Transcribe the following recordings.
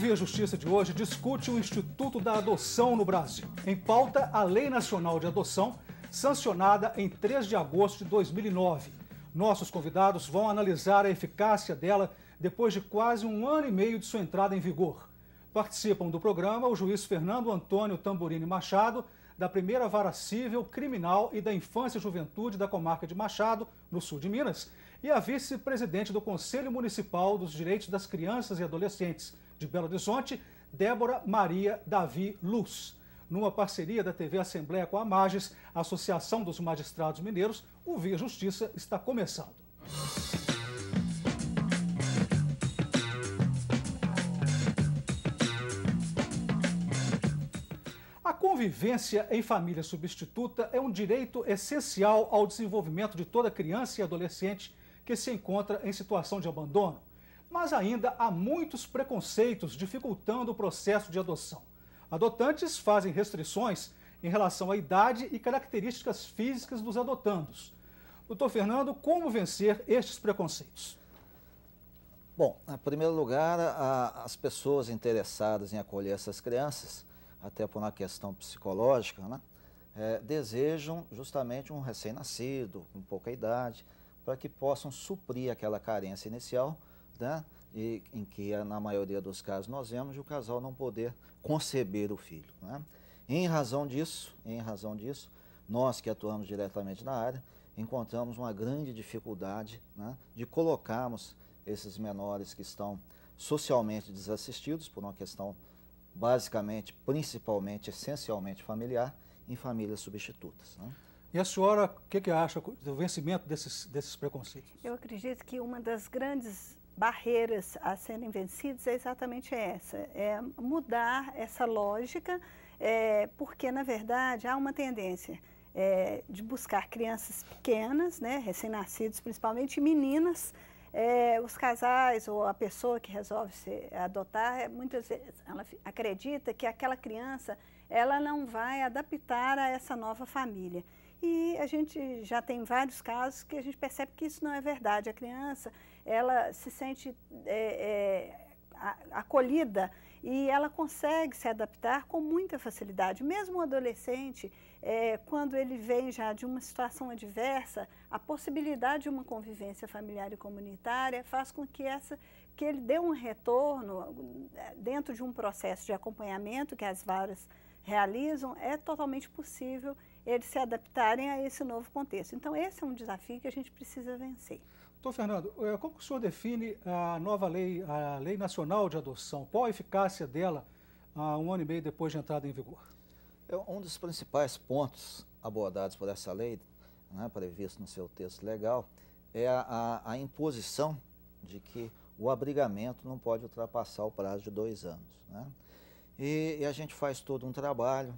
Via Justiça de hoje discute o Instituto da Adoção no Brasil. Em pauta, a Lei Nacional de Adoção, sancionada em 3 de agosto de 2009. Nossos convidados vão analisar a eficácia dela depois de quase 1 ano e meio de sua entrada em vigor. Participam do programa o juiz Fernando Antônio Tamburini Machado, da Primeira Vara Civil, Criminal e da Infância e Juventude da comarca de Machado, no sul de Minas, e a vice-presidente do Conselho Municipal dos Direitos das Crianças e Adolescentes de Belo Horizonte, Débora Maria Davi Luz. Numa parceria da TV Assembleia com a Mages, a Associação dos Magistrados Mineiros, o Via Justiça está começando. A convivência em família substituta é um direito essencial ao desenvolvimento de toda criança e adolescente que se encontra em situação de abandono. Mas ainda há muitos preconceitos dificultando o processo de adoção. Adotantes fazem restrições em relação à idade e características físicas dos adotandos. Doutor Fernando, como vencer estes preconceitos? Bom, em primeiro lugar, as pessoas interessadas em acolher essas crianças, até por uma questão psicológica, né, desejam justamente um recém-nascido, com pouca idade, para que possam suprir aquela carência inicial, né, em que, na maioria dos casos, nós vemos o casal não poder conceber o filho. Né? Em razão disso, nós que atuamos diretamente na área, encontramos uma grande dificuldade, né, de colocarmos esses menores que estão socialmente desassistidos por uma questão basicamente, principalmente, essencialmente familiar, em famílias substitutas. Né? E a senhora, o que acha do vencimento desses preconceitos? Eu acredito que uma das grandes barreiras a serem vencidas é exatamente essa, é mudar essa lógica, porque, na verdade, há uma tendência de buscar crianças pequenas, né, recém-nascidos, principalmente meninas. Os casais ou a pessoa que resolve adotar, muitas vezes ela acredita que aquela criança ela não vai adaptar a essa nova família. E a gente já tem vários casos que a gente percebe que isso não é verdade. A criança, ela se sente acolhida e ela consegue se adaptar com muita facilidade. Mesmo o adolescente, quando ele vem já de uma situação adversa, a possibilidade de uma convivência familiar e comunitária faz com que ele dê um retorno dentro de um processo de acompanhamento que as varas realizam, é totalmente possível eles se adaptarem a esse novo contexto. Então, esse é um desafio que a gente precisa vencer. Doutor Fernando, como que o senhor define a nova lei, a Lei Nacional de Adoção? Qual a eficácia dela 1 ano e meio depois de entrada em vigor? Um dos principais pontos abordados por essa lei, né, previsto no seu texto legal, é a imposição de que o abrigamento não pode ultrapassar o prazo de 2 anos. Né? E a gente faz todo um trabalho.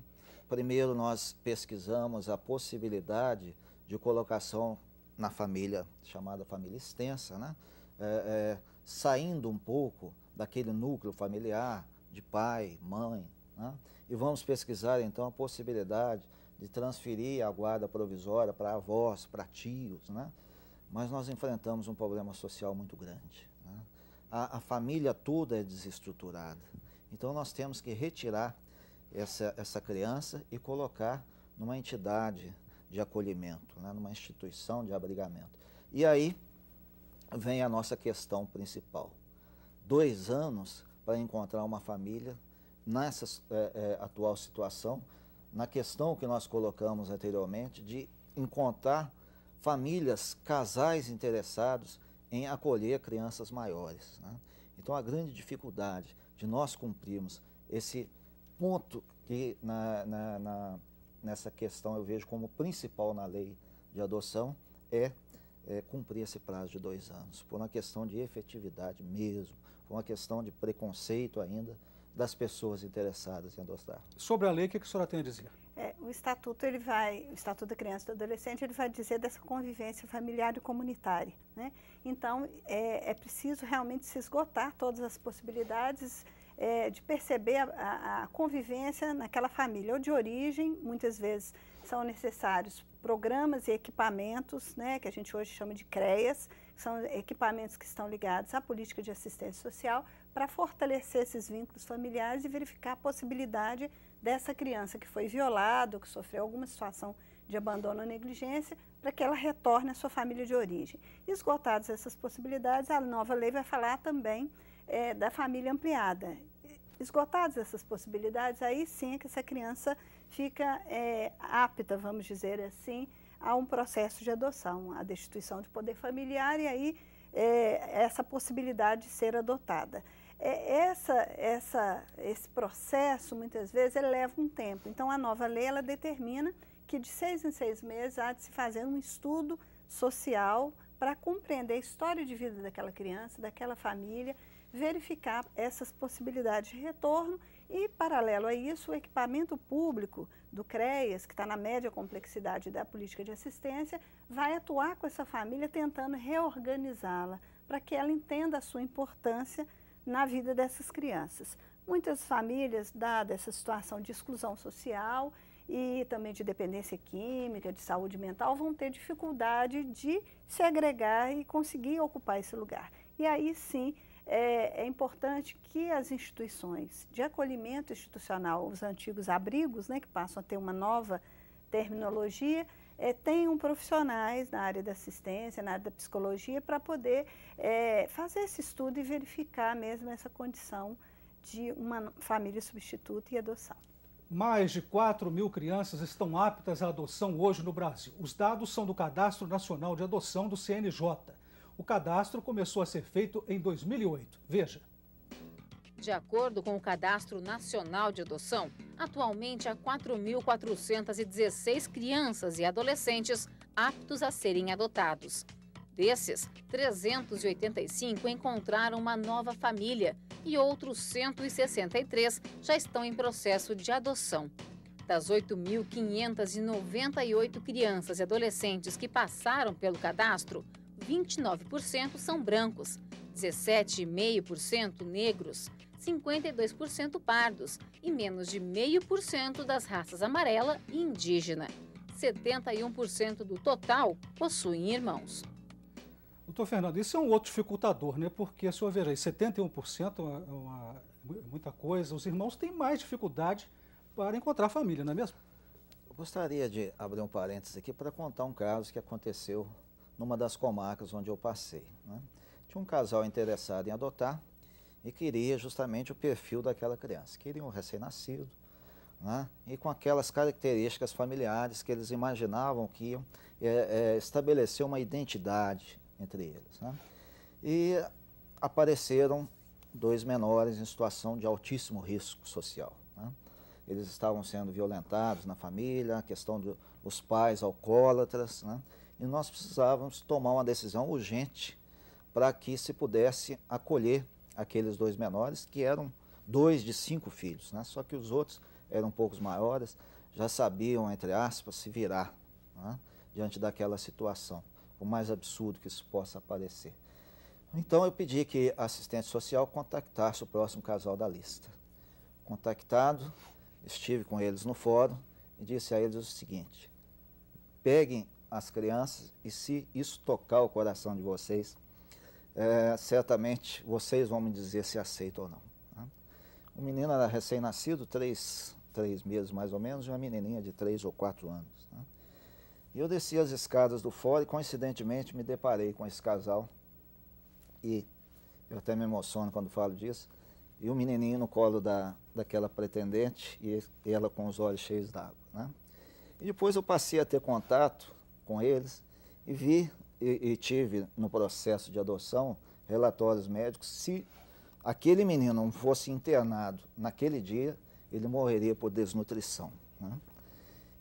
Primeiro, nós pesquisamos a possibilidade de colocação na família, chamada família extensa, né? Saindo um pouco daquele núcleo familiar de pai, mãe, né? E vamos pesquisar então a possibilidade de transferir a guarda provisória para avós, para tios, né? Mas nós enfrentamos um problema social muito grande, né? A família toda é desestruturada, então nós temos que retirar essa criança e colocar numa entidade de acolhimento, né, numa instituição de abrigamento. E aí vem a nossa questão principal. 2 anos para encontrar uma família nessa atual situação, na questão que nós colocamos anteriormente de encontrar famílias, casais interessados em acolher crianças maiores. Né? Então a grande dificuldade de nós cumprirmos esse ponto que nessa questão eu vejo como principal na lei de adoção é cumprir esse prazo de 2 anos, por uma questão de efetividade mesmo, por uma questão de preconceito ainda das pessoas interessadas em adotar. Sobre a lei, o que a senhora tem a dizer? O Estatuto, o Estatuto da Criança e do Adolescente, ele vai dizer dessa convivência familiar e comunitária, né? Então, é preciso realmente se esgotar todas as possibilidades de perceber a convivência naquela família, ou de origem, muitas vezes são necessários programas e equipamentos, né, que a gente hoje chama de CREAS, que são equipamentos que estão ligados à política de assistência social, para fortalecer esses vínculos familiares e verificar a possibilidade dessa criança que foi violada ou que sofreu alguma situação de abandono ou negligência, para que ela retorne à sua família de origem. Esgotadas essas possibilidades, a nova lei vai falar também da família ampliada. Esgotadas essas possibilidades, aí sim é que essa criança fica apta, vamos dizer assim, a um processo de adoção, a destituição de poder familiar e aí essa possibilidade de ser adotada. Esse processo, muitas vezes, ele leva um tempo. Então, a nova lei, ela determina que de 6 em 6 meses há de se fazer um estudo social para compreender a história de vida daquela criança, daquela família, verificar essas possibilidades de retorno e, paralelo a isso, o equipamento público do CREAS, que está na média complexidade da política de assistência, vai atuar com essa família tentando reorganizá-la para que ela entenda a sua importância na vida dessas crianças. Muitas famílias, dada essa situação de exclusão social e também de dependência química, de saúde mental, vão ter dificuldade de se agregar e conseguir ocupar esse lugar. E aí sim, é importante que as instituições de acolhimento institucional, os antigos abrigos, né, que passam a ter uma nova terminologia, tenham profissionais na área da assistência, na área da psicologia, para poder fazer esse estudo e verificar mesmo essa condição de uma família substituta e adoção. Mais de 4.000 crianças estão aptas à adoção hoje no Brasil. Os dados são do Cadastro Nacional de Adoção do CNJ. O cadastro começou a ser feito em 2008. Veja. De acordo com o Cadastro Nacional de Adoção, atualmente há 4.416 crianças e adolescentes aptos a serem adotados. Desses, 385 encontraram uma nova família e outros 163 já estão em processo de adoção. Das 8.598 crianças e adolescentes que passaram pelo cadastro, 29% são brancos, 17,5% negros, 52% pardos e menos de 0,5% das raças amarela e indígena. 71% do total possuem irmãos. Doutor Fernando, isso é um outro dificultador, né? Porque, se eu ver aí, 71% é muita coisa, os irmãos têm mais dificuldade para encontrar família, não é mesmo? Eu gostaria de abrir um parênteses aqui para contar um caso que aconteceu numa das comarcas onde eu passei, né? Tinha um casal interessado em adotar e queria justamente o perfil daquela criança. Queria um recém-nascido, né? E com aquelas características familiares que eles imaginavam que iam estabelecer uma identidade entre eles, né? E apareceram 2 menores em situação de altíssimo risco social, né? Eles estavam sendo violentados na família, a questão dos pais alcoólatras, né? E nós precisávamos tomar uma decisão urgente para que se pudesse acolher aqueles 2 menores, que eram 2 de 5 filhos, né? Só que os outros eram um pouco maiores, já sabiam, entre aspas, se virar, né, diante daquela situação, o mais absurdo que isso possa parecer. Então eu pedi que a assistente social contactasse o próximo casal da lista. Contactado, estive com eles no fórum e disse a eles o seguinte: peguem as crianças e, se isso tocar o coração de vocês, certamente vocês vão me dizer se aceitam ou não, né? O menino era recém-nascido, 3 meses mais ou menos, e uma menininha de 3 ou 4 anos, né? E eu desci as escadas do fórum e, coincidentemente, me deparei com esse casal, e eu até me emociono quando falo disso, e o menininho no colo daquela pretendente e ela com os olhos cheios d'água, né? E depois eu passei a ter contato com eles e vi e tive no processo de adoção relatórios médicos. Se aquele menino não fosse internado naquele dia, ele morreria por desnutrição, né?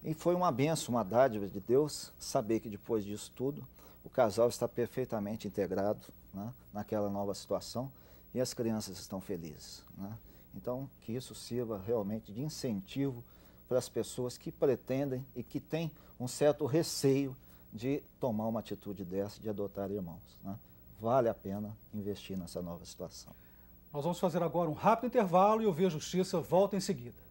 E foi uma bênção, uma dádiva de Deus saber que depois disso tudo o casal está perfeitamente integrado, né, naquela nova situação, e as crianças estão felizes, né? Então, que isso sirva realmente de incentivo para as pessoas que pretendem e que têm um certo receio de tomar uma atitude dessa, de adotar irmãos, né? Vale a pena investir nessa nova situação. Nós vamos fazer agora um rápido intervalo e o Via Justiça volta em seguida.